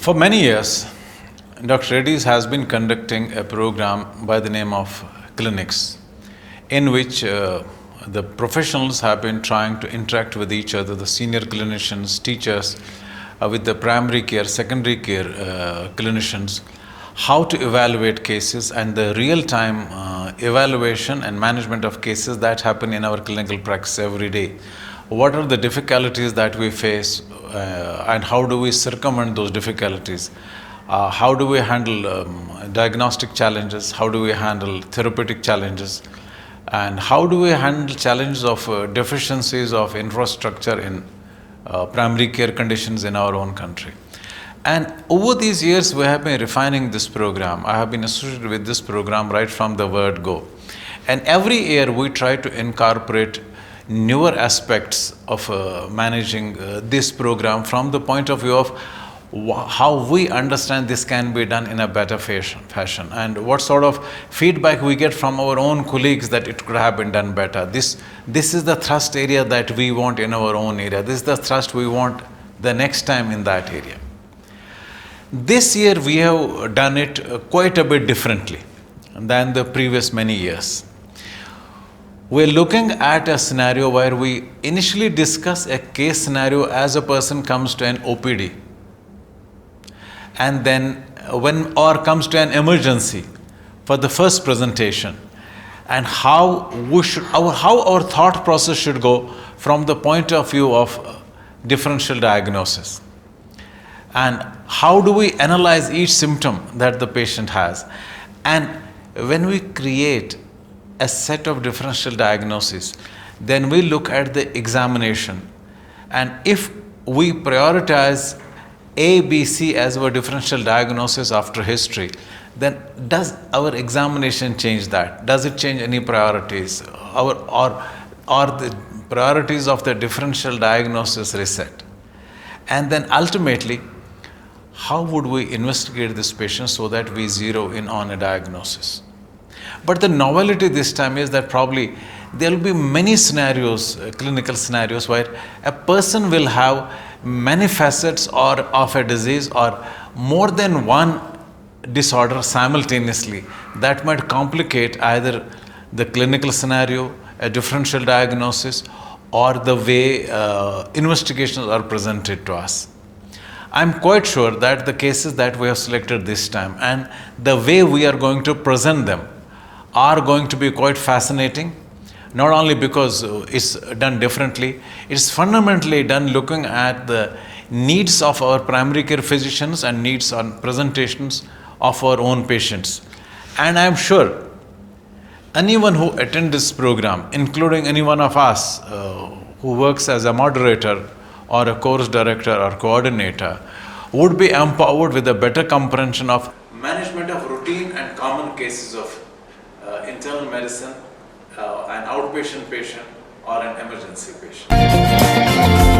For many years, Dr. Reddy's has been conducting a program by the name of CliniEx, in which the professionals have been trying to interact with each other, the senior clinicians, teachers, with the primary care, secondary care clinicians, how to evaluate cases and the real-time evaluation and management of cases that happen in our clinical practice every day. What are the difficulties that we face and how do we circumvent those difficulties? How do we handle diagnostic challenges? How do we handle therapeutic challenges? And how do we handle challenges of deficiencies of infrastructure in primary care conditions in our own country? And over these years, we have been refining this program. I have been associated with this program right from the word go. And every year, we try to incorporate newer aspects of managing this program from the point of view of how we understand this can be done in a better fashion and what sort of feedback we get from our own colleagues that it could have been done better. This is the thrust area that we want in our own area. This is the thrust we want the next time in that area. This year we have done it quite a bit differently than the previous many years. We're looking at a scenario where we initially discuss a case scenario as a person comes to an OPD. And then comes to an emergency for the first presentation, and how our thought process should go from the point of view of differential diagnosis. And how do we analyze each symptom that the patient has? And when we create a set of differential diagnoses, then we look at the examination. And if we prioritize A, B, C as our differential diagnosis after history, then does our examination change that? Does it change any priorities? Or the priorities of the differential diagnosis reset? And then ultimately, how would we investigate this patient so that we zero in on a diagnosis? But the novelty this time is that probably there will be many scenarios, clinical scenarios, where a person will have many facets of a disease or more than one disorder simultaneously that might complicate either the clinical scenario, a differential diagnosis, or the way investigations are presented to us. I'm quite sure that the cases that we have selected this time and the way we are going to present them are going to be quite fascinating, not only because it's done differently, it's fundamentally done looking at the needs of our primary care physicians and needs on presentations of our own patients. And I'm sure anyone who attends this program, including any one of us who works as a moderator or a course director or coordinator, would be empowered with a better comprehension of management of routine and common cases of internal medicine, an outpatient patient or an emergency patient.